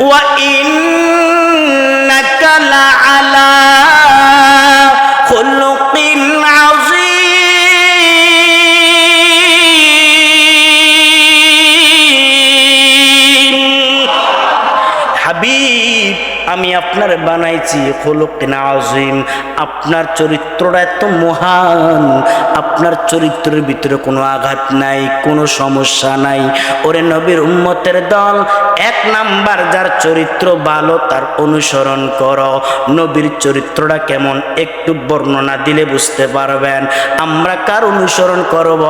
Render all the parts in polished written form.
ওয়া ইন্নাকা লাআলা খুলুকিন আযীম। হাবিব, আমি আপনার বানাইছি খুলুকিন আযীম, আপনার চরিত্রটা এত মহান, আপনার চরিত্রের ভিতরে কোনো আঘাত নাই, কোনো সমস্যা নাই। ওরে নবীর উম্মতের দল, এক নাম্বার যার চরিত্র ভালো তার অনুসরণ করো। নবীর চরিত্রটা কেমন একটু বর্ণনা দিলে বুঝতে পারবেন। আমরা কার অনুসরণ করব?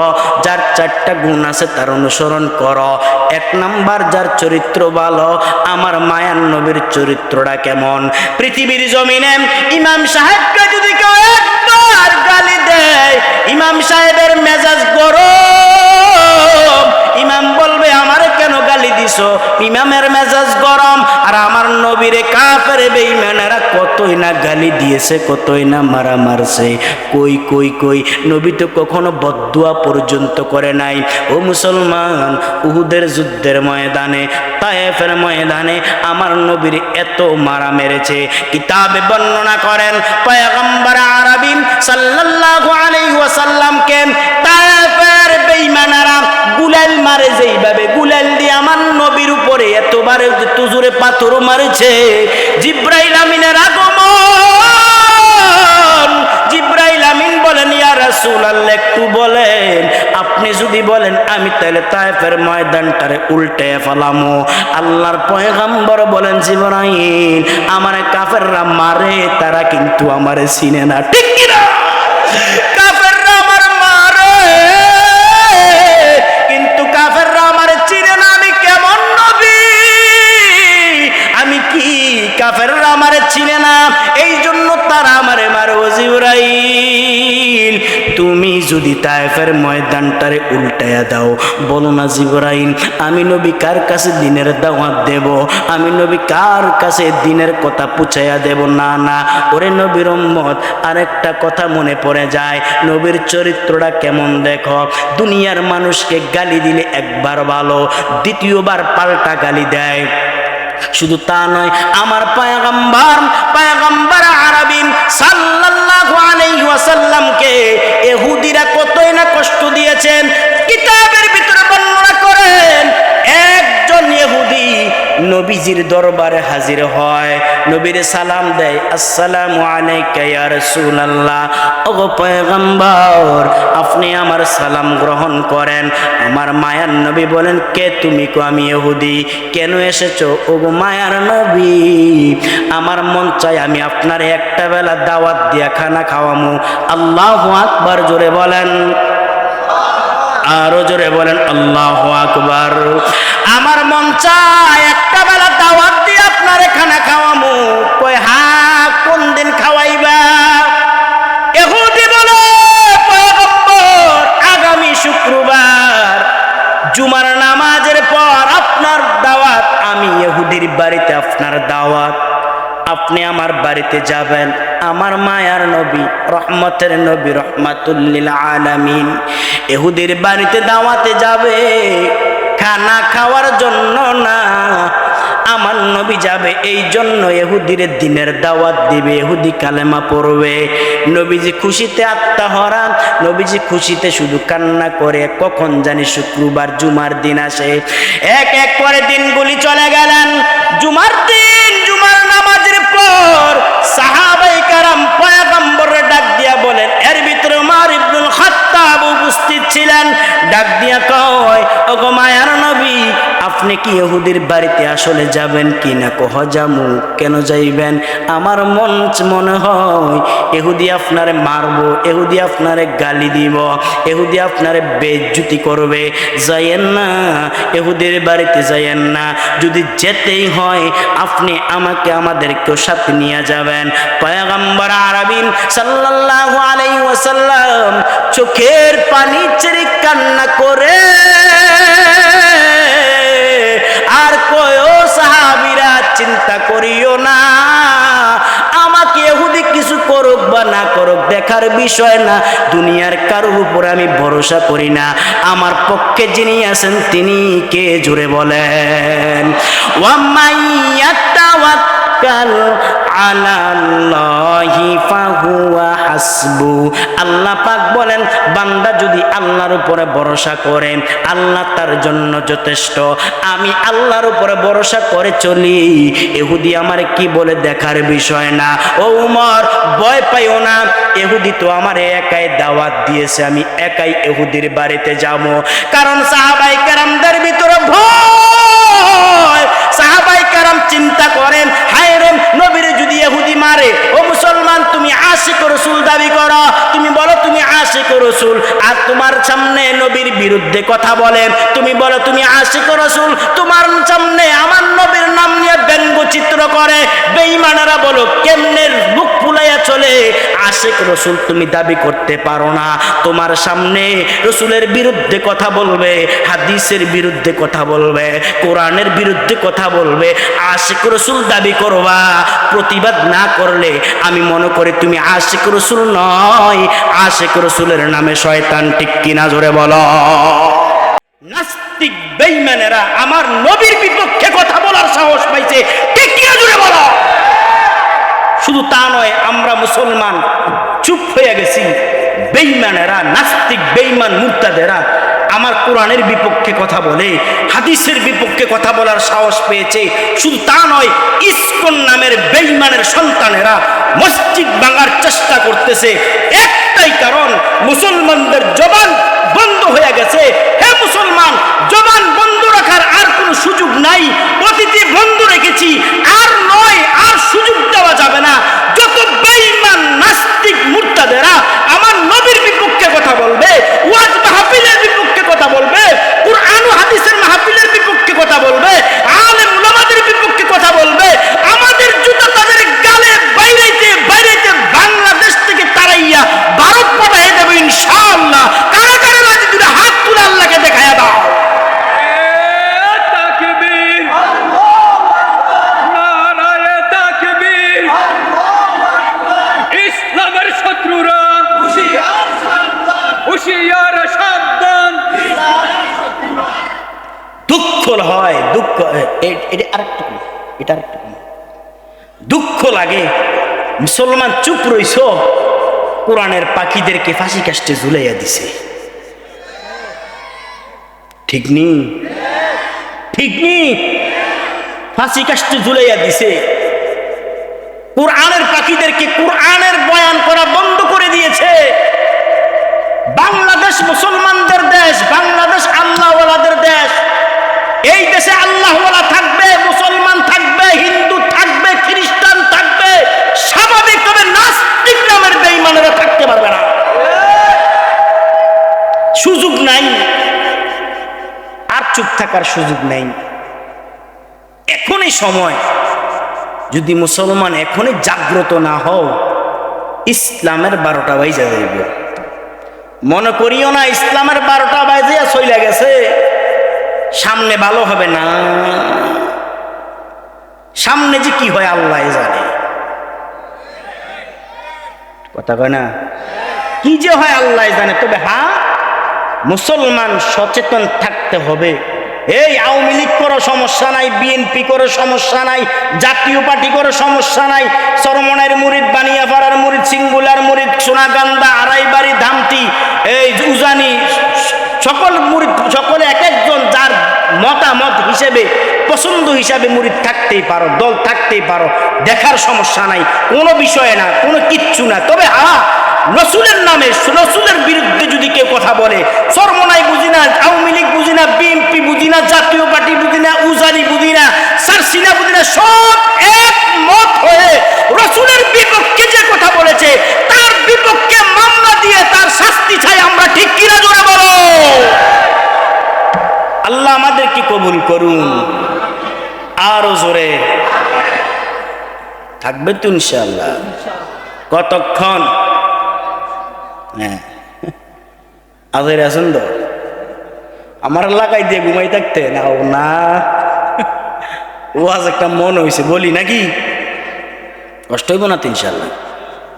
যার 4টা গুণ আছে তার অনুসরণ করো। এক নাম্বার যার চরিত্র ভালো, আমার মায়ার নবীর চরিত্রটা কেমন? পৃথিবীর জমিনে ইমাম সাহেবকে যদি কেউ একবার গালি দেয়, ইমাম সাহেবের মেজাজ গরম। ইমাম বলবে আমারে কেন গালি দিছো? ইমামের মেজাজ গরম। আর আমার নবীরে কাফের বেঈমানেরা কতই না গালি দিয়েছে, কতই না মারা মারছে। কই কই কই, নবী তো কখনো বদদুয়া পর্যন্ত করে নাই। ও মুসলমান, উহুদের যুদ্ধের ময়দানে, তায়েফের ময়দানে আমার নবীর এত মারা মেরেছে। কিতাবে বর্ণনা করেন পয়গম্বর আরবী সাল্লাল্লাহু আলাইহি ওয়াসাল্লামকে তায়েফের বেঈমানেরা গুলাল মারে, যেইভাবে গুলাল দিয়ে আমার নবীর উপরে এতবারে তুজুরে পাথর মারছে। জিব্রাইল আমিনের আগমন, জিব্রাইল আমিন বলেন ইয়া রাসূলুল্লাহ, একটু বলেন, আপনি যদি বলেন আমি তাহলে তায়েফের ময়দানটারে উল্টে ফেলামো। আল্লাহর পয়গম্বর বলেন জিব্রাইল, আমারে কাফেররা মারে, তারা কিন্তু আমারে চিনে না। ঠিক কি না? কাফেররা আমার মারে, কিন্তু কাফেররা আমারে চিনে না। আমি কেমন নবী, আমি কি, কাফেররা আমারে চিনে না, এই জন্য তারা আমারে মারে। ও জিবরাইল, তুমি যদি তায়েফের ময়দানটারে উল্টায়া দাও, বলো না জিবরাইল, আমি নবী কার কাছে দিনের দাওয়াত দেব? আমি নবী কার কাছে দিনের কথা পুছাইয়া দেব? না না, ওরে নবীর উম্মত, আরেকটা কথা মনে পড়ে যায়, নবীর চরিত্রটা কেমন দেখো। দুনিয়ার মানুষকে গালি দিলে একবার ভালো, দ্বিতীয়বার পাল্টা গালি দেয়। শুধু তা নয়, আমার পয়গম্বর আরবী সাল্লাল্লাহু আলাইহি ওয়াসাল্লামকে ইহুদিরা কতই না কষ্ট দিয়েছেন। কিতাবের ভিতরে বর্ণনা করেন, একজন ইহুদি নবীজির দরবারে হাজির হয়, নবীরে সালাম দেয়, আসসালামু আলাইকা ইয়া রাসূলুল্লাহ। ওগো পয়গম্বর, আপনি আমার সালাম গ্রহণ করেন। আমার মায়ার নবী বলেন, কে তুমি? কো আমি ইহুদি। কেন এসেছো? ওগো মায়ার নবী, আমার মন চাই আমি আপনার একটা বেলা দাওয়াত দিয়া খানা খাওয়ামু। আল্লাহু আকবার, জোরে বলেন, আরো জোরে বলেন আল্লাহু আকবার। আমার মন চায় একটা বেলা দাওয়াত দিয়ে আপনারে খানা খাওয়ামু। কই হ্যাঁ, কোন দিন খাওয়াইবা? ইহুদি বলে, পয়গম্বর, আগামী শুক্রবার জুমার নামাজের পর আপনার দাওয়াত। আমি ইহুদির বাড়িতে আপনার দাওয়াত, আপনি আমার বাড়িতে যাবেন। আমার মায়ার নবী, রহমতের নবী, রহমাতুল লিল আলামিন ইহুদির বাড়িতে দাওয়াতে যাবে, খানা খাওয়ার জন্য না। আমার নবী যাবে এই জন্য ইহুদির দিনের দাওয়াত দিবে, ইহুদি কালেমা পড়বে। নবীজি খুশিতে আত্মহারা, নবীজি খুশিতে শুধু কান্না করে, কখন জানি শুক্রবার জুমার দিন আসে। এক এক করে দিনগুলি চলে গেলেন। জুমার দিন, জুমার নামাজের পর সাহাবায়ে কেরাম পয়গম্বরের ডাক দিয়া বলেন, এর ভিতরে উমর ইবনুল খাত্তাব উপস্থিত ছিলেন। ডাক দিয়া কয়, ওগো মায়ার নবী, আপনি কি ইহুদির বাড়িতে আসলে যাবেন কি না? কহ যামু। কেন যাইবেন? আমার মনে হয় ইহুদি আপনারে মারবো, ইহুদি আপনারে গালি দিব, ইহুদি আপনারে বেইজ্জতি করবে। যাইয়েন না, ইহুদির বাড়িতে যাইয়েন না। যদি যেতেই হয় আপনি আমাদেরকেও সাথে নিয়ে যাবেন। পয়গম্বর আরবী সাল্লাল্লাহু আলাইহি ওয়াসাল্লাম চোখের পানি ছেড়ে কান্না করে আর কয়, ও সাহাবীরা, চিন্তা করিও না, আমাকে ইহুদি কিছু করুক বা না করুক দেখার বিষয় না। দুনিয়ার কারোর উপর আমি ভরসা করি না। আমার পক্ষে যিনি আছেন তিনি কে? জোরে বলেন। ওয়া মাইয়া আলাল্লাহি ফাহুয়া হাসবু। আল্লাহ পাক বলেন বান্দা যদি আল্লাহর উপরে ভরসা করে আল্লাহ তার জন্য যথেষ্ট। আমি আল্লাহর উপরে ভরসা করে চলি, ইহুদি আমার কি বলে দেখার বিষয় না। ও উমর ভয় পাইও না, ইহুদি তো আমার একাই দাওয়াত দিয়েছে, আমি একাই ইহুদির বাড়িতে যাব। কারণ সাহাবায়ে কেরামদের ভিতরে ভয়। সাহাবায়ে কেরাম চিন্তা করেন, হায় রে নবীরে যদি ইহুদি মারে, ও মুসলমান তুমি আশিক রাসূল দাবি করো, তুমি বলো তুমি আশিক রাসূল, আর তোমার সামনে নবীর বিরুদ্ধে কথা বলে, তুমি বলো তুমি আশিক রাসূল, তোমার সামনে আমার নবীর নাম নিয়ে ব্যঙ্গচিত্র করে, বেঈমানেরা বলো কেমনে বুক ফুলাইয়া চলে। আশিক রাসূল তুমি দাবি করতে পারো না, তোমার সামনে রাসূলের বিরুদ্ধে কথা বলবে, হাদিসের বিরুদ্ধে কথা বলবে, কোরআনের বিরুদ্ধে কথা বলবে, আশিক রাসূল দাবি করবা, প্রতিবাদ না করলে আমি মনে করি তুমি আশিক রাসূল নয়, আশিক রাসূলের নামে শয়তান। ঠিক কিনা জোরে বলো। নাস্তিক বেঈমানেরা আমার নবীর বিপক্ষে কথা বলার সাহস পাইছে, ঠিক কিনা জোরে বলো। শুধু তা নয়, আমরা মুসলমান চুপ হয়ে গেছি, বেঈমানেরা নাস্তিক বেঈমান মুরতাদেরা আমার কোরআনের বিপক্ষে কথা বলে, হাদিসের বিপক্ষে কথা বলার সাহস পেয়েছে। শুধু তা নয়, ইসকন নামের বেঈমানের সন্তানেরা মসজিদ ভাঙার চেষ্টা করতেছে। একটাই কারণ, মুসলমানদের জবান বন্ধ হয়ে গেছে। হে মুসলমান, জবান বন্ধ রাখার আর কোনো সুযোগ নাই, অতীতে বন্ধ রেখেছি, আর নয়, আর সুযোগ দেওয়া যাবে না। যত বেঈমান নাস্তিক মুরতাদেরা আমার নবীর বিপক্ষে কথা বলবে, ওয়াজ মাহফিলের বিপক্ষে কথা বলবে, কুরআন ও হাদিসের মাহফিলের বিপক্ষে কথা বলবে, আলেম উলামাদের বিপক্ষে কথা বলবে, আমাদের জুতা তাদের গালে বাইরাইতে বাইরাইতে বাংলাদেশ থেকে তাড়াইয়া ভারত পাঠিয়ে দেব ইনশাআল্লাহ। কারা কারা রাজি দুটো হাত তুলে আল্লাহকে দেখায়া দাও। তাকবীর, নারায়ে তাকবীর। ইসলামের শত্রুরা হুঁশিয়ার সাবধান। দুঃখ হয়, দুঃখ এটা আরেকটু, এটা আরেকটু দুঃখ লাগে। মুসলমান চুপ রইছ, কোরআনের পাখিদেরকে ফাঁসি কাষ্টে ঝুলাইয়া দিছে। ঠিক নি? ঠিক নি? ফাঁসি কাষ্টে ঝুলাইয়া দিছে। কোরআনের পাখিদেরকে কোরআনের বয়ান করা বন্ধ করে দিয়েছে। বাংলাদেশ মুসলমানদের দেশ, বাংলাদেশ আল্লাহওয়ালাদের দেশ। এই দেশে আল্লাহওয়ালা থাকবে, মুসলমান থাকবে, হিন্দু থাকবে, খ্রিস্টান থাকবে, স্বাভাবিক। তবে নাস্তিক নামের বেঈমানেরা থাকতে পারবে না, সুযোগ নাই, আর চুপ থাকার সুযোগ নাই। এখনই সময়, যদি মুসলমান এখনই জাগ্রত না হও, ইসলামের 12টা বাজে যাইব। মনে করিও না ইসলামের 12টা বাজিয়া চলে গেছে, সামনে ভালো হবে না। সামনে যে কি হয় আল্লাহ জানে। কথা কয় না, কি যে হয় আল্লাহ জানে। তবে হ্যাঁ, মুসলমান সচেতন থাকতে হবে। এই আওয়ামী লীগ করো সমস্যা নাই, বিএনপি করো সমস্যা নাই, জাতীয় পার্টি করো সমস্যা নাই, চরমনাইয়ের মুরিদ, বানিয়াপাড়ার মুরিদ, সিঙ্গুলার মুরিদ, সোনাগান্দা, আড়াইবাড়ি, ধামতি, এই উজানি, সকল মুরিদ, সকলে এক একজন যার মতামত হিসেবে, পছন্দ হিসাবে মুরিদ থাকতেই পারো, দল থাকতেই পারো, দেখার সমস্যা নাই, কোনো বিষয়ে না, কোনো কিচ্ছু না। তবে হ্যাঁ, রসুলের নামে, রসুলের বিরুদ্ধে যদি কেউ কথা বলে, চরমনাই বুঝি না, আওয়ামী লীগ বুঝি না, বিএনপি বুঝি না, জাতীয় পার্টি বুঝি না, উজানি বুঝি না, সারসিনা বুঝি না, সব একমত হয়ে রসুলের বিপক্ষে যে কথা বলেছে তার বিপক্ষে মামলা দিয়ে তার শাস্তি চাই আমরা। ঠিক কিনা জোরে বলো। আল্লাহ আমাদেরকে কবুল করুন। আরো জোরে থাকবে তো ইনশাআল্লাহ। কতক্ষণ? হ্যাঁ, আজের আছেন তো, আমার লাগাই দিয়ে ঘুমাই থাকতে নাও না। ও আজ একটা মন হয়েছে বলি নাকি, কষ্ট হইব না তো ইনশাআল্লাহ।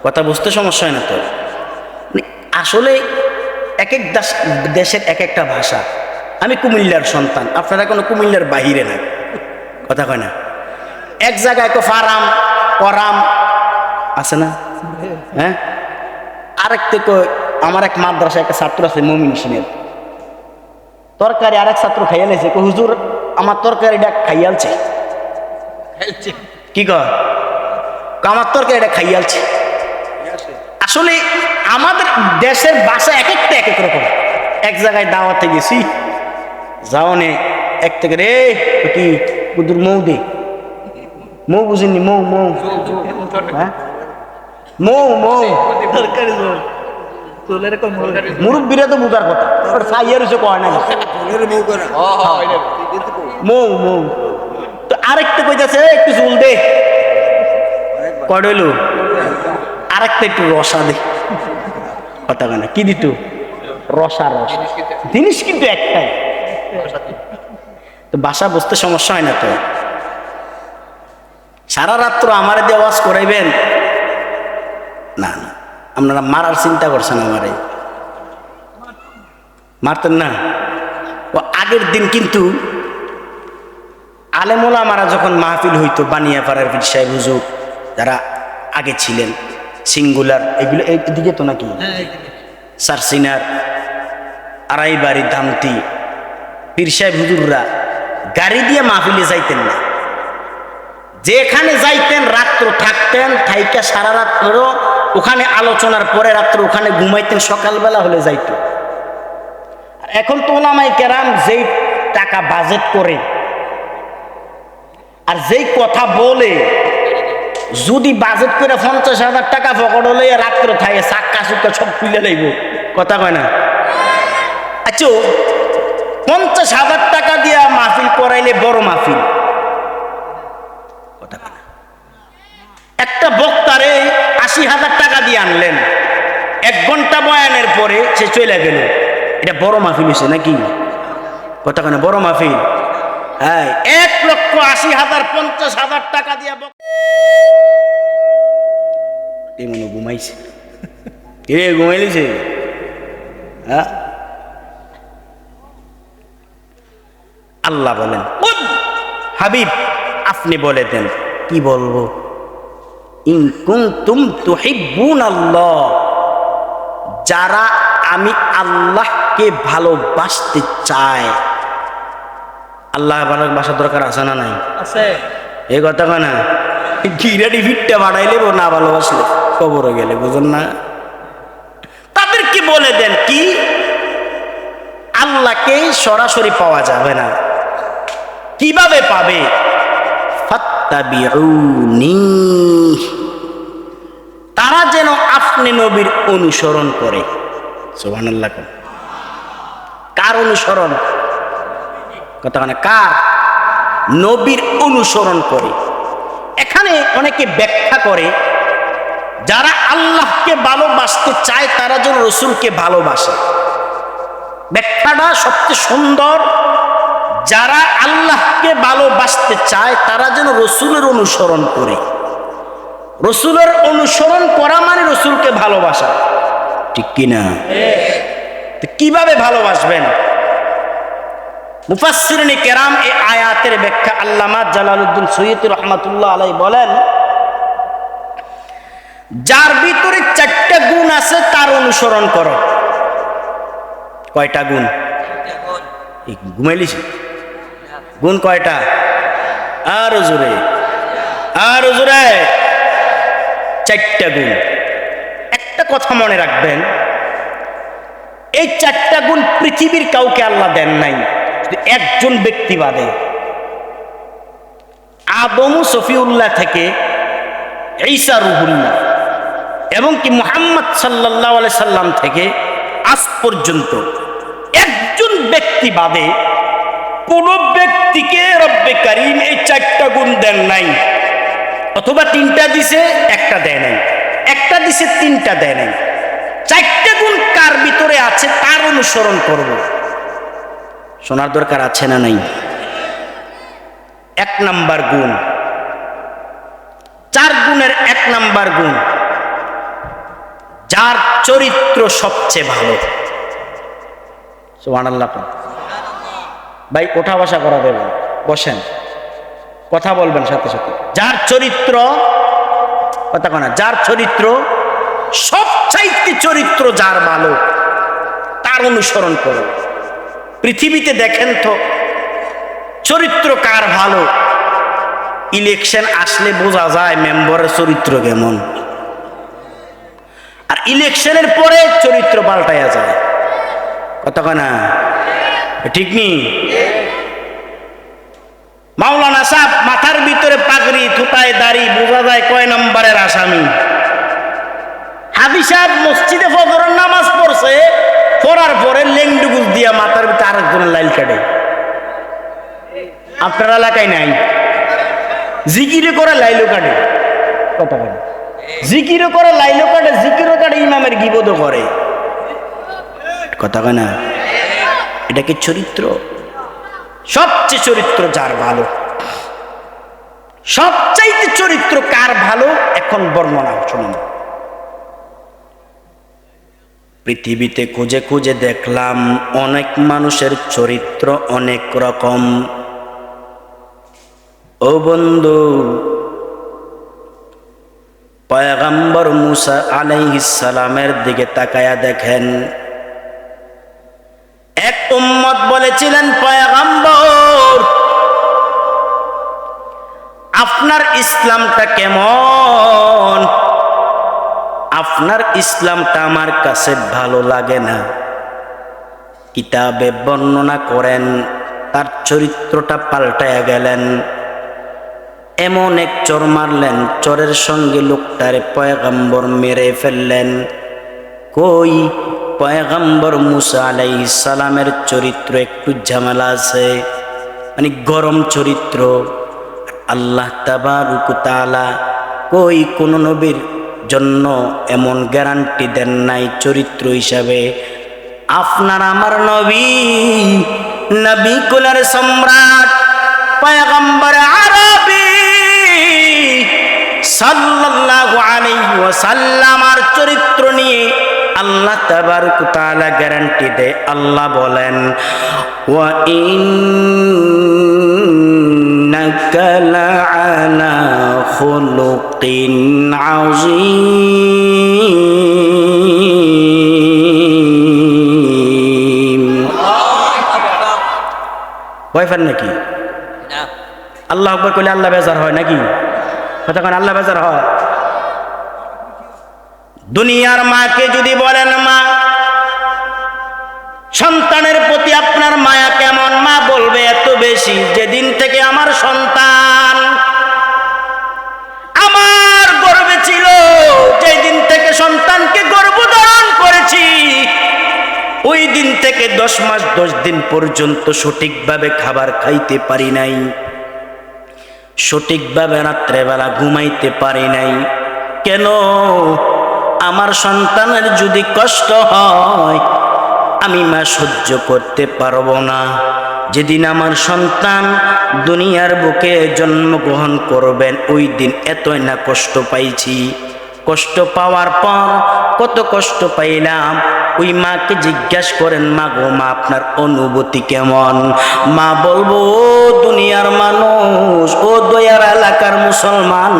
কথা বুঝতে সমস্যা হয় না তো। আসলে এক এক দেশের এক একটা ভাষা। আমি কুমিল্লার সন্তান, আপনারা কোনো কুমিল্লার বাহিরে না। কথা কয় না। এক জায়গায় তো ফারাম, করাম, আছে না? হ্যাঁ, আরেক থেকে আমার এক মাদ্রাসায় একটা ছাত্র আছে মমিন সিনের, তরকারি আরেক ছাত্র খাইয়া লেছে, হুজুর আমার তরকারিটা খাইয়ালছে। কি কয়? আমার তরকারিটা খাইয়ালছে। আসলে আমাদের দেশের ভাষা এক একটা এক এক রকম। এক জায়গায় দাওয়াতে গেছি, যাওনে এক থেকে রে কি কুদুর মৌ দে, মৌ বুঝিনি, মৌ মৌ, হ্যাঁ মৌ মৌ, মুরব্বীরা তো বুঝার কথা, সাইয়ার হচ্ছে কয় না মৌ মৌ। তো আরেকটা কইতাছে একটু চুল দে, কয় হইল আরেকটা একটু রসা দে, কথা কেনা কি দিত? রসা রস, জিনিস কিন্তু একটাই। তো বাসা বুঝতে সমস্যা হয় না তো? সারা রাত্র আমার দিয়ে আওয়াজ করাইবেন না, না আপনারা মারার চিন্তা করছেন, আমারে মারতেন না। ও আগের দিন কিন্তু আলেমোলামারা যখন মাহফিল হইতো, বানিয়াপাড়ার পীর সাহেব হুজুর যারা আগে ছিলেন, সিঙ্গুলার এগুলো এদিকে তো নাকি, সারসিনার, আড়াইবাড়ি, ধামতি, পীর সাহেব হুজুররা গাড়ি দিয়ে মাহফিলে যাইতেন না। যেখানে যাইতেন রাত্র থাকতেন, থাইকা সারা রাত্র ওখানে আলোচনার পরে রাত্র ওখানে ঘুমাইতেন, সকালবেলা হলে যাইত। এখন তো ওলামায়ে কেরাম যেই টাকা বাজেট করে আর যেই কথা বলে, যদি বাজেট করে 50,000 টাকা পকেট হলে রাত্র থাকে চাক্কা চুক্কা সব খুলে লাইব, কথা কয় না? আচ্ছা 50,000 টাকা দিয়া মাহফিল করাইলে বড় মাহফিল, কথা কয় না? একটা বক্তারে 80,000 টাকা দিয়ে আনলেন, 1 ঘন্টা বয়ানের পরে সে চলে গেল, এটা বড় মাহফিল হয়েছে নাকি? কথা কয় না? বড় মাহফিল। হ্যাঁ, 1,80,000 50,000 টাকা দিয়া মনে ঘুমাইছে, কে ঘুমাইলিছে? হ্যাঁ, আল্লাহ বলেন হাবিব আপনি বলে দেন, কি বলবো? ইন কুনতুম তুহিব্বুনাল্লাহ, যারা আমি আল্লাহকে ভালোবাসতে চাই। আল্লাহ ভালোবাসার দরকার আছে না নাই? আছে। এই কথা কয় না? গিরাডি ফিটটা বাড়াইলে না ভালোবাসলে কবরে গেলে, বুঝুন না? তাদেরকে বলে দেন কি, আল্লাহকে সরাসরি পাওয়া যাবে না। কিভাবে পাবে? ফাত্তাবিউনি, তারা যেন আপনি নবীর অনুসরণ করে। সুবহানাল্লাহ। কার অনুসরণ? কথা মানে কার? নবীর অনুসরণ করে। এখানে অনেকে ব্যাখ্যা করে, যারা আল্লাহকে ভালোবাসতে চায় তারা যেন রসুলকে ভালোবাসে। ব্যাখ্যাটা সবচেয়ে সুন্দর, যারা আল্লাহকে ভালোবাসতে চায় তারা যেন রসুলের অনুসরণ করে। রসুলের অনুসরণ করা মানে রসুলকে ভালোবাসা, ঠিক কিনা? কিভাবে ভালোবাসবেন? মুফাসসিরিনে কেরাম এই আয়াতের ব্যাখ্যা আল্লামা জালালউদ্দিন সৈয়দী রহমাতুল্লাহ আলাইহি বলেন, যার ভিতরে 4টা গুণ আছে তার অনুসরণ করো। কয়টা গুণ? ঘুমাইলিস? গুণ কয়টা? আর জোরে, আর জোরে। 4টা গুণ। একটা কথা মনে রাখবেন, এই 4টা গুণ পৃথিবীর কাউকে আল্লাহ দেন নাই, একজন ব্যক্তি বাদে। আদম সফিউল্লাহ থেকে ঈসা রুহুল্লাহ এবং কি মুহাম্মদ সাল্লাল্লাহু আলাইহি সাল্লাম থেকে আজ পর্যন্ত একজন ব্যক্তি বাদে কোন ব্যক্তিকে রব্বে কারীম এই 4টা গুণ দেন নাই। অথবা 3টা দিছে, একটা দেয় নাই, একটা দিছে, 3টা দেয় নাই। 4টা গুণ কার ভিতরে আছে তার অনুসরণ করব। শোনার দরকার আছে না নাই? 1 নাম্বার গুণ, 4 গুণের 1 নাম্বার গুণ, যার চরিত্র সবচেয়ে ভালো। সুবহানাল্লাহ। ভাই ওঠা বসা করা দেবেন, বসেন, কথা বলবেন সাথে সাথে। যার চরিত্র কথা কয় না, যার চরিত্র সবচাইতে চরিত্র যার ভালো তার অনুসরণ করো। পৃথিবীতে দেখেন তো চরিত্র কার ভালো, ইলেকশন আসলে বোঝা যায় মেম্বারের চরিত্র কেমন, আর ইলেকশনের পরে চরিত্র পাল্টায়া যায়। কথা কয় না, ঠিক নেই? মাওলানা সাহেব মাথার ভিতরে পাগড়ি, থুতায় দাড়ি, বোঝা যায় কয় নম্বরের আসামি। হাদি সাহেব মসজিদে ফজরের নামাজ পড়ছে, পড়ার পরে লেংডুগুজ দিয়া মাথার ভিতরে আরেকজনের লাইল কাটে। আপনার এলাকায় নাই? জিকিরে করে লাইলো কাটে। কথা বলে, জিকিরও করে লাইলো কাটে, জিকিরও কাটে, ইমামের গিবদও করে। কথা কয় না? এটা কি চরিত্র? সবচেয়ে চরিত্র যার ভালো, সবচাইতে চরিত্র কার ভালো এখন বর্ণনা শুনুন। পৃথিবীতে খুঁজে খুঁজে দেখলাম অনেক মানুষের চরিত্র অনেক রকম। ও বন্ধু, পয়গম্বর মুসা আলাইহিস সালামের দিকে তাকায়া দেখেন। এক উম্মত বলেছিলেন, পয়গম্বর আপনার ইসলামটা কেমন? আপনার ইসলামটা আমার কাছে ভালো লাগে না। কিতাবে বর্ণনা করেন তার চরিত্রটা পাল্টায়া গেলেন। এমন এক চর মারলেন, চরের সঙ্গে লোকটারে পয়গম্বর মেরে ফেললেন। কই, পয়গম্বর মুসা আলাইহিস সালামের চরিত্র একটু ঝামেলা আছে, মানে গরম চরিত্র। আল্লাহ তাবারক ওয়া তাআলা কই কোন নবীর জন্য এমন গ্যারান্টি দেন নাই চরিত্র হিসাবে। আপনার আমার নবী, নবী কুলের সম্রাট পয়গম্বর আরবি সাল্লাল্লাহু আলাইহি ওয়াসাল্লামের চরিত্র নিয়ে আল্লাহ তাবারক ওয়া তাআলা গ্যারান্টি দেয়। আল্লাহ বলেন, ওয়া ইন্নাকা লাআলা খুলুকিন আযীম। ভয় পান নাকি? আল্লাহু আকবার কইলে আল্লাহ বেজার হয় নাকি? কথা কেন, আল্লাহ বেজার হয়? দুনিয়ার মাকে যদি বলেন, মা সন্তানের প্রতি আপনার মায়া কেমন, মা বলবে এত বেশি। যেদিন থেকে আমার সন্তান আমার গর্ভে ছিল, যেদিন থেকে সন্তানকে গর্ভধারণ করেছি, ওই দিন থেকে 10 মাস 10 দিন পর্যন্ত সঠিকভাবে খাবার খাইতে পারি নাই, সঠিকভাবে রাত্রেবেলা ঘুমাইতে পারি নাই। কেন? আমার সন্তানের যদি কষ্ট হয় আমি মা সহ্য করতে পারবো না। যেদিন আমার সন্তান দুনিয়ার বুকে জন্মগ্রহণ করবেন, ওই দিন এতই না কষ্ট পাইছি। কষ্ট পাওয়ার পর কত কষ্ট পাইলাম, ওই মাকে জিজ্ঞাসা করেন, মা গো, মা আপনার অনুভূতি কেমন? মা বলবো, ও দুনিয়ার মানুষ, ও দয়ার এলাকার মুসলমান,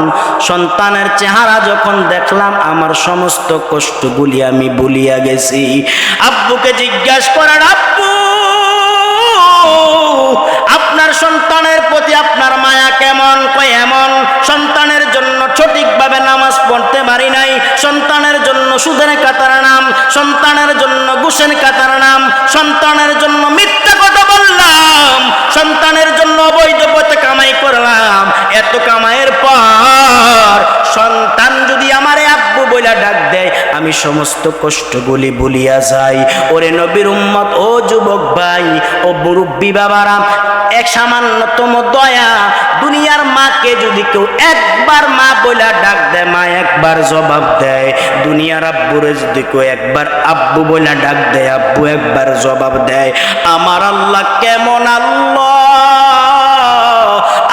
সন্তানের চেহারা যখন দেখলাম আমার সমস্ত কষ্টগুলি আমি ভুলিয়া গেছি। আব্বুকে জিজ্ঞাসা করেন, আব্বু আপনার সন্তানের প্রতি আপনার মায়া কেমন? কয় এমন, সন্তানের জন্য সঠিকভাবে নামাজ পড়তে পারি নাই, সন্তানের জন্য সুদের কাতার নাম, সন্তানের জন্য ঘুষের কাতার নাম, সন্তানের জন্য মিথ্যা কথা বললাম, সন্তানের জন্য অবৈধ পথে কামাই করলাম। এত কামাইয়ের পর সন্তান যদি আমারে আব্বু বইলা ডাক দেয়, আমি সমস্ত কষ্টগুলি ভুলিয়া যাই। ওরে নবীর উম্মত, ও যুবক ভাই, ও মুরব্বী বাবারা, এক সামান্যতম দয়া, দুনিয়ার মাকে যদি কেউ একবার মা বইলা ডাক দেয়, মা একবার জবাব দেয়। দুনিয়ার আব্বুরে যদি কেউ একবার আব্বু বইলা ডাক দেয়, আব্বু একবার জবাব দেয়। আমার আল্লাহ কেমন আল্লাহ?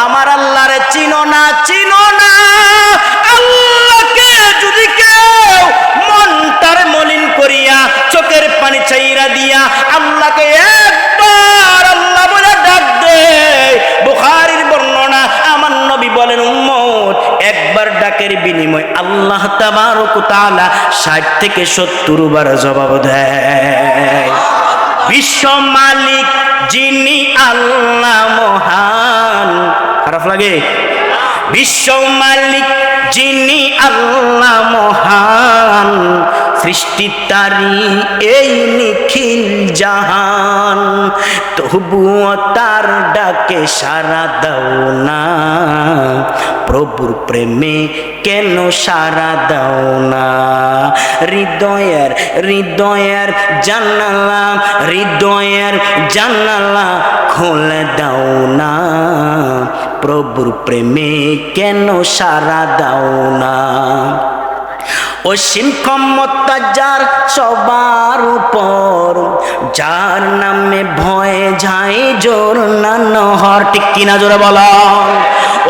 আমার আল্লাহরে চিনো না, চিনো না। আল্লাহকে যদি কেউ মনটার মলিন করিয়া চোখের পানি চাইরা দিয়া আল্লাহকে একবার আল্লাহ বলে ডাক দেয়, বুখারীর বর্ণনা, আমার নবী বলেন, উম্মত একবার ডাকের বিনিময় আল্লাহ তাবারক ওয়া তাআলা 60 থেকে 70 বার জবাব দেয়। বিশ্ব মালিক যিনি আল্লাহ মহান, খারাপ লাগে? বিশ্ব মালিক যিনি আল্লাহ মহান, সৃষ্টি তারি এই নিখিল জাহান, তবুও তার ডাকে সাড়া দাও না, প্রভুর প্রেমে কেন সাড়া দাও না? হৃদয়ের হৃদয়ের জানালা, হৃদয়ের জানালা খুলে দাও না, প্রভুর প্রেমে কেন সাড়া দাও না? অসীম ক্ষমতা যার সবার উপর, যার নামে ভয়ে যায় জোর না নহর, ঠিক কিনা জোরে বলো?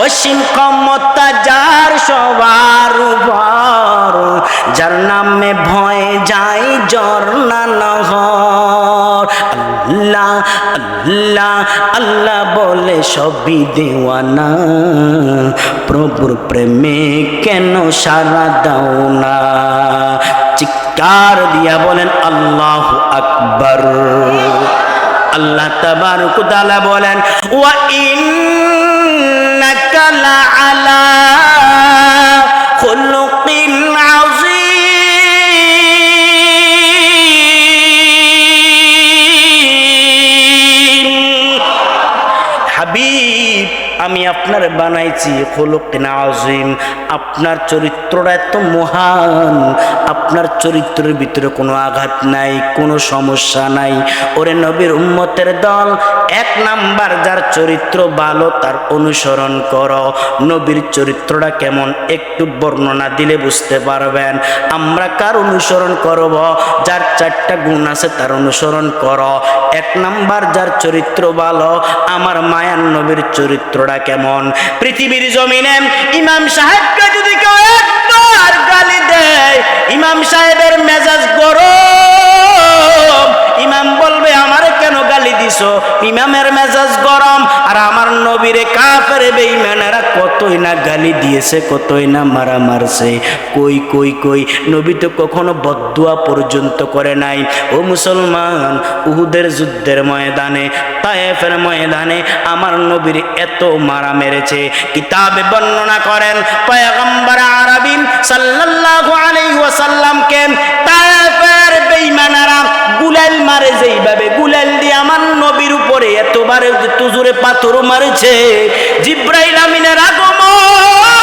অসীম ক্ষমতা যার সবার উপর, যার নামে ভয়ে যায় জোর না নহর। আল্লাহ আল্লাহ আল্লাহ বলে সবই দেওয়ানা, প্রভুর প্রেমে কেন সাড়া দাও না? চিৎকার দিয়া বলেন আল্লাহু আকবার। আল্লাহ তাবারক ওয়া তাআলা বলেন ওয়া ইন্নাকা লাআলা খুলুকিন আযীম। হাবিব, আমি আপনার বানাইছি খুলুকিন আযীম, আপনার চরিত্রটা এত মহান, আপনার চরিত্রের ভিতরে কোনো আঘাত নাই, কোনো সমস্যা নাই। ওরে নবীর উম্মতের দল, এক নাম্বার যার চরিত্র ভালো তার অনুসরণ করো। নবীর চরিত্রটা কেমন একটু বর্ণনা দিলে বুঝতে পারবেন। আমরা কার অনুসরণ করব? যার 4টা গুণ আছে তার অনুসরণ করো। এক নাম্বার যার চরিত্র ভালো, আমার মায়ার নবীর চরিত্রটা কেমন? পৃথিবীর জমিনে ইমাম সাহেবকে যদি কেউ একবার গালি দেয়, ইমাম সাহেবের মেজাজ গরম, ইমাম বলবে আমারে কেন গালি দিছো? ইমামের মেজাজ গরম। আর আমার নবীরে কাফের বেঈমানেরা কতই না গালি দিয়েছে, কতই না মারা মারছে। কই কই কই, নবী তো কখনো বদদুয়া পর্যন্ত করে নাই। ও মুসলমান, উহুদের যুদ্ধের ময়দানে, তায়েফের ময়দানে আমার নবীর এত মারা মেরেছে। কিতাবে বর্ণনা করেন পয়গম্বর আরবী সাল্লাল্লাহু আলাইহি ওয়াসাল্লামকে তায়েফের বেঈমানেরা গুলাল মারে, যেইভাবে গুলাল দিয়ে আমার নবীর উপরে এতবার তুজুরে পাথর মারছে। জিব্রাইল আমিনের আগমন,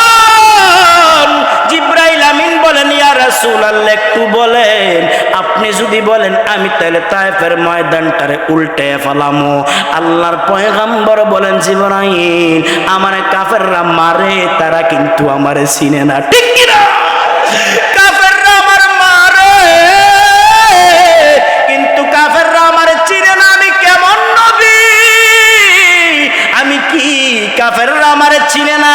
জিব্রাইল আমিন বলেন ইয়া রাসূলুল্লাহ একটু বলেন, আপনি যদি বলেন আমি তাহলে তায়েফের ময়দানটারে উল্টে ফেলামো। আল্লাহর পয়গম্বর বলেন জিব্রাইল, আমারে কাফেররা মারে, তারা কিন্তু আমারে চিনে না, ঠিক কি না? কাফেররা আমার মারে, কিন্তু কাফেররা আমারে চিনে না। আমি কেমন নবী, আমি কি? কাফেররা আমারে চিনে না,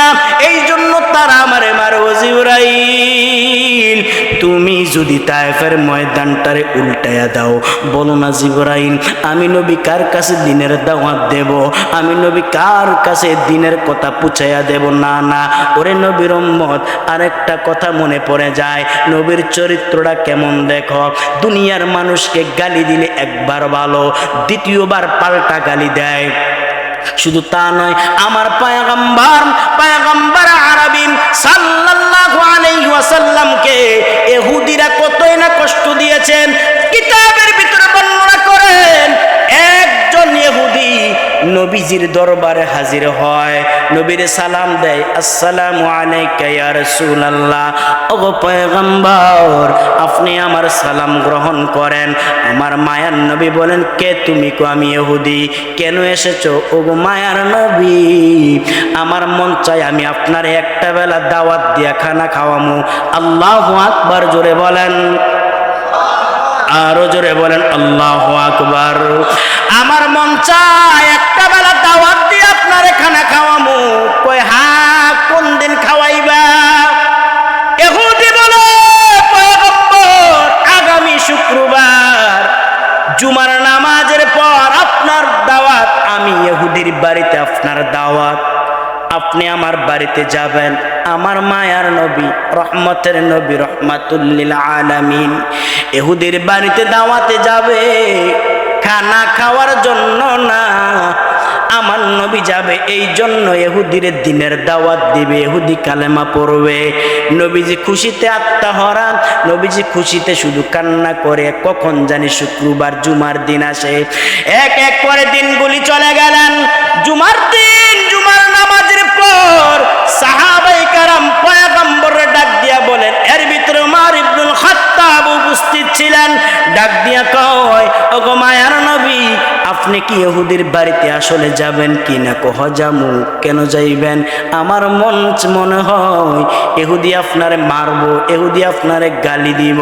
এই জন্য তারা আমারে মারে। ও জিবরাইল, তুমি যদি তায়েফের ময়দানটারে উল্টায়া দাও, বলো না জিবরাইল আমি নবী কার কাছে দিনের দাওয়াত দেব, আমি নবী কার কাছে দিনের কথা পুছাইয়া দেব? না না, ওরে নবীর উম্মত, আরেকটা কথা মনে পড়ে যায়, নবীর চরিত্রটা কেমন দেখো। দুনিয়ার মানুষকে গালি দিলে একবার ভালো, দ্বিতীয়বার পাল্টা গালি দেয়। শুধু তা নয়, আমার পয়গম্বর আরবী সাল্লাল্লাহু আলাইহি ওয়াসাল্লামকে ইহুদিরা কতই না কষ্ট দিয়েছেন। কিতাবের ভিতরে বর্ণনা করেন, একজন ইহুদি নবীজির দরবারে হাজির হয়, নবীরে সালাম দেয়, আসসালামু আলাইকা ইয়া রাসূলুল্লাহ, ওগো পয়গম্বর আপনি আমার সালাম গ্রহণ করেন। আমার মায়ার নবী বলেন, কে তুমি? কো আমি ইহুদি। কেন এসেছো? ওগো মায়ার নবী, আমার মন চাই আমি আপনার একটা বেলা দাওয়াত দিয়া খানা খাওয়ামু। আল্লাহু আকবার, জোরে বলেন, আরো জোরে বলেন আল্লাহু আকবার। আমার মন চায় একটা বেলা দাওয়াত দিয়ে আপনার খানা খাওয়ামু। কই হ্যাঁ, কোন দিন খাওয়াইবা? ইহুদি বলে, পয়গম্বর আগামী শুক্রবার জুমার নামাজের পর আপনার দাওয়াত। আমি ইহুদির বাড়িতে আপনার দাওয়াত, আপনি আমার বাড়িতে যাবেন, আমার মায়ার নবী, রহমতের নবী, রহমাতুল লিল আলামিন ইহুদির বাড়িতে দাওয়াতে যাবে, খানা খাওয়ার জন্য না, আমার নবী যাবে এই জন্য ইহুদির দিনের দাওয়াত দিবে, ইহুদি কালেমা পড়বে। নবীজি খুশিতে আত্মাহরা, নবীজি খুশিতে শুধু কান্না করে। কখন জানি শুক্রবার জুমার দিন আসে, এক এক করে দিনগুলি চলে গেলেন। জুমার দিন, জুমার নামাজের পর সাহাবায়ে কেরাম পয়গম্বরের ডাক দিয়া বলেন, এর ভিতরে উমর ইবনুল খাত্তাব উপস্থিত ছিলেন। ডাক দিয়া কয়, ওগো মায়ার নবী, আপনি কি ইহুদির বাড়িতে আসলে যাবেন কি না? কহ যামু। কেন যাইবেন? আমার মনে হয় ইহুদি আপনারে মারবো, ইহুদি আপনারে গালি দিব,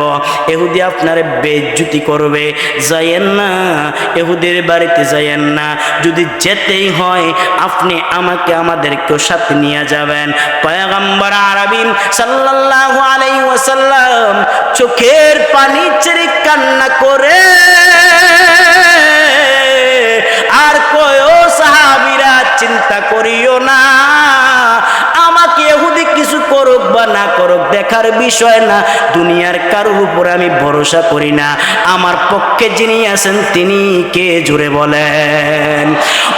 ইহুদি আপনারে বেইজ্জতি করবে। যাইয়েন না, ইহুদির বাড়িতে যাইয়েন না। যদি যেতেই হয় আপনি আমাকে, আমাদেরকেও সাথে নিয়ে যাবেন। পয়গম্বর আরবিন সাল্লাল্লাহু আলাইহি ওয়াসাল্লাম চোখের পানি ছেড়ে কান্না করে আর কয়ও সাহাবীরা, চিন্তা করিও না, আমাকে ইহুদি কিছু করুক বা না করুক দেখার বিষয় না, দুনিয়ার কারোর উপর আমি ভরসা করি না, আমার পক্ষে যিনি আছেন তিনি কে? জোরে বলেন।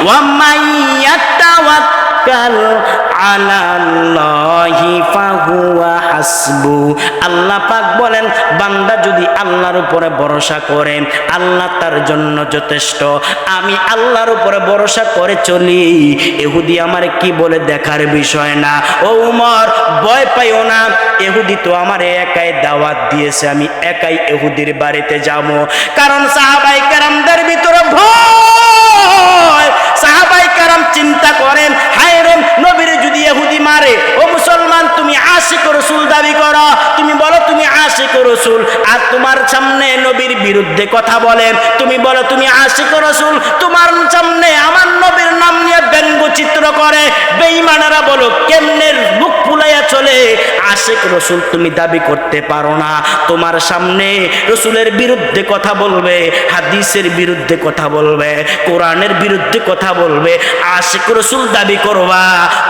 ওয়ামাইয়াতাওয়াক্কাল আলাল্লাহি ফাহুয়া হাসবু। আল্লাহ পাক বলেন, বান্দা যদি আল্লাহর উপরে ভরসা করে আল্লাহ তার জন্য যথেষ্ট। আমি আল্লাহর উপরে ভরসা করে চলি, ইহুদি আমার কি বলে দেখার বিষয় না। ও উমর, ভয় পাইও না, ইহুদি তো আমার একাই দাওয়াত দিয়েছে, আমি একাই ইহুদির বাড়িতে যাব। কারণ সাহাবায়ে কেরামদের ভিতরে ভয়। সাহাবায়ে কেরাম চিন্তা করেন, হায় রে, নবীর যদি ইহুদি মারে, ও মুসলমান তুমি আশিক রাসূল দাবি করো, তুমি বলো তুমি আশিক রাসূল, আর তোমার সামনে নবীর বিরুদ্ধে কথা বলে, তুমি বলো তুমি আশিক রাসূল, তোমার সামনে আমার নবীর নাম নিয়ে ব্যঙ্গচিত্র করে, বেঈমানেরা বলো কেমনে মুখ ফুলাইয়া চলে, আশিক রাসূল তুমি দাবি করতে পারো না। তোমার সামনে রাসূলের বিরুদ্ধে কথা বলবে, হাদিসের বিরুদ্ধে কথা বলবে, কোরআনের বিরুদ্ধে কথা বলবে, আশিক রাসূল দাবি করবা,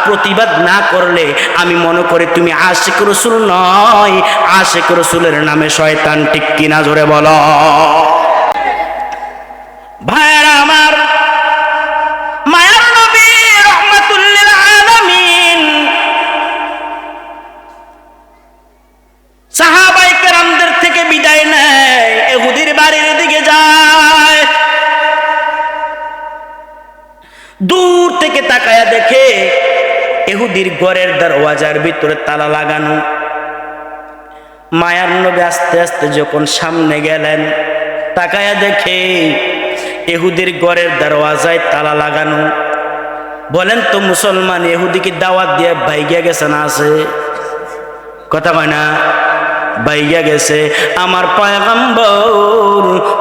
প্রতিবাদ না করলে আমি মনে করি তুমি আশিক রাসূল নয়, আশিক রাসূলের নামে শয়তান। ঠিক কিনা? জোরে বলো। ভাইরা আমার, মায়ার নবী রহমাতুল লিল আলামিন সাহাবায়ে কেরামদের থেকে বিদায় নেয়, ইহুদির বাড়ির দিকে যায়। দূর থেকে তাকায়া দেখে ইহুদির ঘরের দরওয়াজার ভিতরে তালা লাগানো। মায়ার নবী আস্তে আস্তে যখন সামনে গেলেন, তাকায়া দেখে ইহুদির ঘরের দরওয়াজায় তালা লাগানো। বলেন তো মুসলমান, ইহুদিকে দাওয়াত দিয়ে বাইগা গেছে না? আছে কথা কয় না? বাইগা গেছে। আমার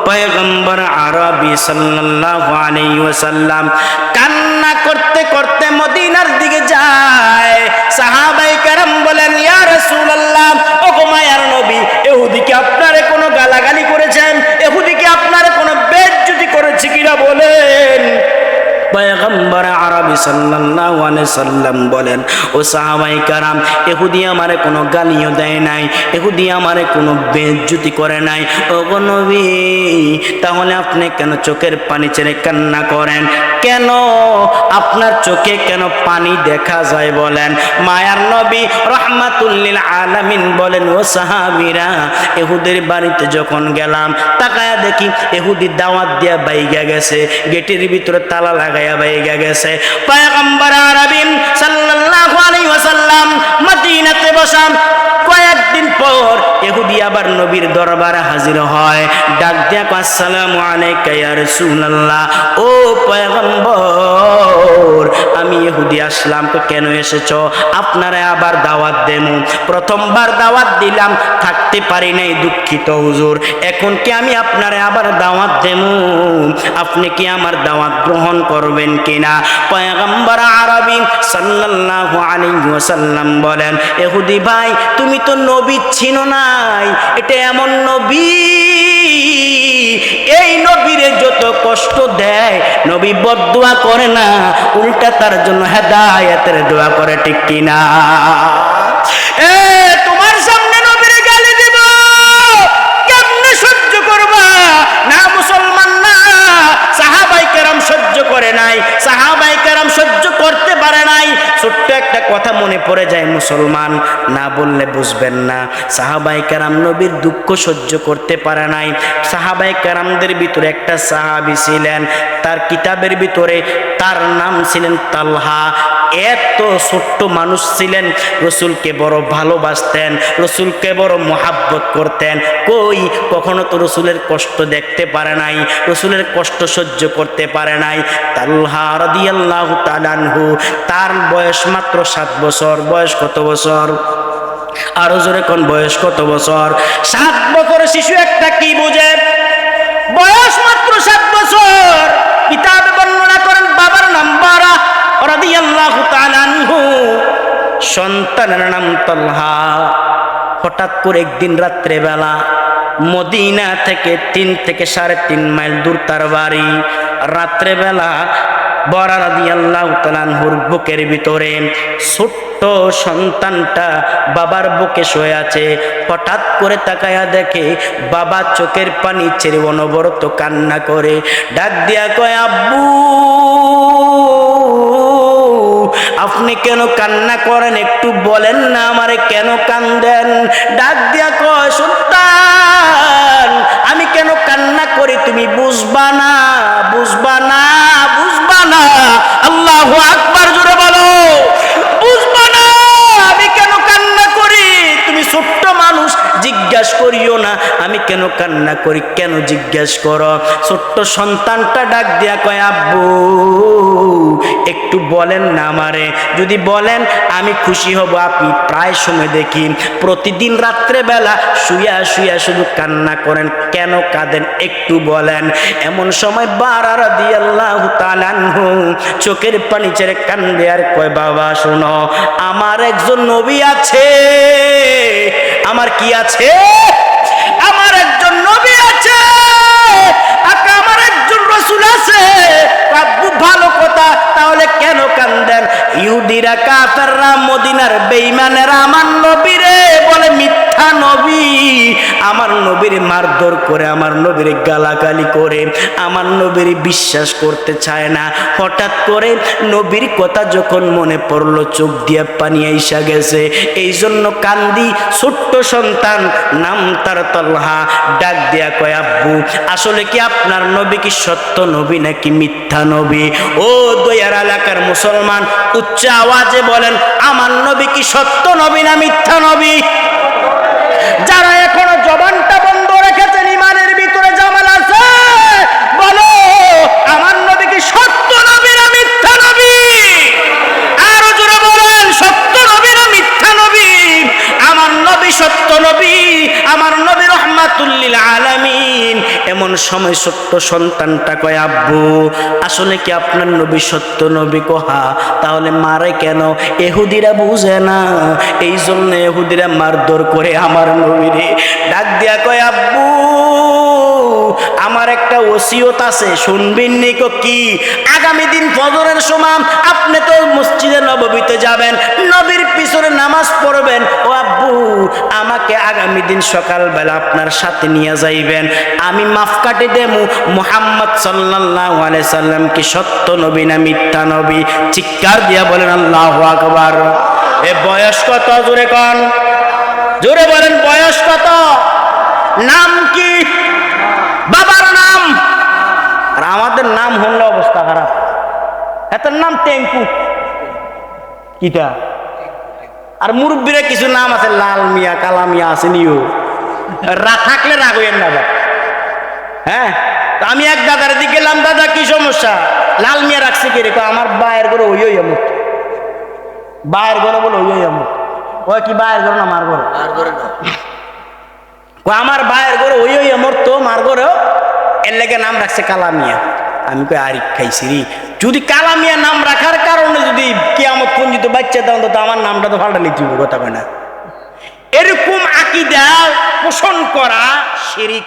পয়গম্বর আরবি সাল্লাল্লাহু আলাইহি ওয়াসাল্লাম কান্না করতে করতে মদিনার দিকে যায়। সাহাবায়ে কেরাম বলেন, ইয়া রাসূলুল্লাহ, ওগো মায়ার নবী, ইহুদিকে আপনারে কোনো গালাগালি করেছেন? ইহুদিকে আপনারে কোনো বেইজ্জতি করেছে কিনা বলেন। পয়গম্বর আরবি সাল্লাল্লাহু আলাইহি সাল্লাম বলেন, ও সাহাবায়ে কেরাম, ইহুদি আমারে কোনো গালিও দেয় নাই, ইহুদি আমারে কোনো বেইজ্জতি করে নাই। ওগো নবী, তাহলে আপনি কেন চোখের পানি ছেড়ে কান্না করেন? কেন আপনার চোখে কেন পানি দেখা যায় বলেন? মায়ার নবী রহমাতুল লিল আলামিন বলেন, ও সাহাবীরা, ইহুদির বাড়িতে যখন গেলাম, তাকায়া দেখি ইহুদি দাওয়াত দিয়া বাইগা গেছে, গেটের ভিতরে তালা লাগায়া বাইগা গেছে। পয়গম্বর আরবি সাল্লাল্লাহু আলাইহি ওয়াসাল্লাম মদিনাতে বসা। কয়েকদিন পর ইহুদি আবার নবীর দরবারে হাজির হয়, ডাক দিয়া কয়, আসসালামু আলাইকা ইয়া রাসূলুল্লাহ। ও পয়গম্বর, আমি ইহুদি আসলাম। তো কেন এসেছো? আপনারা আবার দাওয়াত দেমু। প্রথমবার দাওয়াত দিলাম, থাকতে পারি নাই, দুঃখিত হুজুর। এখন কি আমি আপনারে আবার দাওয়াত দেমু? আপনি কি আমার দাওয়াত গ্রহণ করবেন কিনা? পয়গম্বর আরবি সাল্লাল্লাহু আলাইহি ওয়াসাল্লাম বলেন, ইহুদি ভাই, তুমি তো নবী ছিল নাই, এটা এমন নবী, এই নবীরে যত কষ্ট দেয় নবী বদদুয়া করে না, উল্টা তার জন্য হেদায়েতের দোয়া করে, ঠিক কিনা? তোমার সামনে নবীরে গালি দিব, কেমনে সহ্য করবা? না মুসলমান না, সাহাবায়ে কেরাম সহ্য করে নাই, সাহাবায়ে কেরাম সহ্য করতে পারে নাই। ছোট্ট একটা কথা মনে পড়ে যায়, মুসলমান না বললে বুঝবেন না। সাহাবায়ে কেরাম নবীর দুঃখ সহ্য করতে পারে নাই। সাহাবায়ে কেরামদের ভিতরে একটা সাহাবী ছিলেন, তার কিতাবের ভিতরে তার নাম ছিলেন তালহা। এত ছোট্ট মানুষ ছিলেন, রসুলকে বড় ভালোবাসতেন, রসুলকে বড় মোহাব্বত করতেন। কই কখনো তো রসুলের কষ্ট দেখতে পারে নাই, রসুলের কষ্ট সহ্য করতে পারে নাই। তালহা রাদিয়াল্লাহু তাআলা আনহু, তার বয়স মাত্র 7 বছর। বয়স কত বছর? আরো জোরে কোন, বয়স কত বছর? 7 বছরের শিশু একটা কি বুঝে? বয়স মাত্র 7 বছর। কিতাবে বর্ণনা করেন বাবার নাম বারা রাদিয়াল্লাহু তাআলা আনহু, সন্তানের নাম তালহা। হঠাৎ করে একদিন রাত্রে বেলা, মদিনা থেকে 3 থেকে 3.5 মাইল দূর তার বাড়ি। রাত্রে বেলা বারা রাদিয়াল্লাহু তাআলা আনহুর বুকের ভিতরে ছোট্ট সন্তানটা বাবার বুকে শুয়ে আছে। হঠাৎ করে তাকায়া দেখে বাবা চোখের পানি ছেড়ে অনবরত কান্না করে। ডাক দিয়া কয়, আব্বু আপনি কেন কান্না করেন? একটু বলেন না আমারে, কেন কান্দেন? ডাক দিয়া কয়, সন্তান আমি কেন কান্না করি তুমি বুঝবা না, বুঝবা না, বুঝবা না। আল্লাহু আকবার, জোরে বলো। বুঝবা না আমি কেন কান্না করি, তুমি ছোট্ট মানুষ, জিজ্ঞাসা করিও না আমি কেন কান্না করি, কেন জিজ্ঞাসা করো? ছোট্ট সন্তানটা ডাক দিয়া কয়, আব্বু একটু বলেন না আমারে, যদি বলেন আমি খুশি হব। আপনি প্রায় সময় দেখি প্রতিদিন রাত্রে বেলা শুয়া শুয়া শুধু কান্না করেন, কেন কাঁদেন একটু বলেন। এমন সময় বারা রাদিয়াল্লাহু তাআলা আনহু চোখের পানি ছেড়ে কান্দে আর কয়, বাবা শোনো, আমার একজন নবী আছে। আমার কি আছে? আমার একজন নবী আছে, আমার একজন রাসূল আছে। আব্বু ভালো কথা, তাহলে কেন কান্দেন? ইহুদিরা কাফেররা মদিনার বেঈমানেরা আমার নবীরে বলে মিথ্যা নবী, আমার নবীর মারধর করে, আমার নবীর গালাগালি করে, আমার নবীর বিশ্বাস করতে চায় না। হঠাৎ করে নবীর কথা যখন মনে পড়লো, চোখ দিয়ে পানি আইসা গেছে। এই জন্য কান্দি। ছোট্ট সন্তান, নাম তার তালহা, ডাক দিয়া কয়, আব্বু আসলে কি আপনার নবী কি সত্য নবী নাকি মিথ্যা নবী? ও দয়ার এলাকার মুসলমান, উচ্চ আওয়াজে বলেন, আমার নবী কি সত্য নবী না মিথ্যা নবী? যারা এখনো জবানটা বন্ধ রেখেছেন, ইমানের ভিতরে জামাল আছে, বলো আমার নবী কি সত্য নবী না মিথ্যা নবী? আরো জোরে বলেন, সত্য নবী না মিথ্যা নবী? আমার নবী সত্য নবী, আমার নবী রাহমাতুল লিল আলামিন। এমন সময় ছোট্ট সন্তানটা কয়, আব্বু আসলে কি আপনার নবী সত্য নবী? কহা, তাহলে মারে কেন? ইহুদিরা বুঝে না, এই জন্য ইহুদিরা মারধর করে আমার নবীরে। ডাক দিয়া কয়, আব্বু আমার একটা ওসিয়ত আছে, শুনবেন নি? কি? আগামী দিন ফজরের সময় আপনি তো মসজিদে নববীতে যাবেন, নবীর পিছনে নামাজ পড়বেন। ও আব্বু, আমাকে আগামী দিন সকালবেলা আপনার সাথে নিয়ে যাইবেন, আমি মাপকাঠি দেবো মুহাম্মদ সাল্লাল্লাহু আলাইহি সাল্লাম কি সত্য নবী না মিথ্যা নবী? চিৎকার দিয়া বলেন আল্লাহু আকবার। এ বয়স কত? জোরে কোন, জোরে বলেন, বয়স কত? নাম কি? বাবার নাম। আর আমাদের নাম হলে অবস্থা খারাপ। এটার নাম টেঙ্কু, কিটা? আর মুরব্বীরা কিছু নাম আছে, লাল মিয়া, কালা মিয়া আছে নিও, থাকলে রাগ হইয়েন না। হ্যাঁ, আমি এক দাদার দিকে গেলাম, দাদা কি সমস্যা? লাল মিয়া রাখছে কে রে? আমার বায়ের ঘরে ওই আমুক, বায়ের ঘরে বলে ওই আমুক। ওই কি বায়ের ঘরে না মার ঘরে? আমার বায়ের ঘরে ওই আমার তো মার ঘরেও, এর লেগে নাম রাখছে কালা মিয়া। আমি কই আরিফ খাইছি রে, যদি কালা মিয়া নাম রাখার কারণে যদি কিয়ামত পর্যন্ত বাচ্চা দাও তো আমার নামটা তো পাল্টা নিতে হবে, কথা কয় না। এরকম আকীদা পোষণ করা শিরক।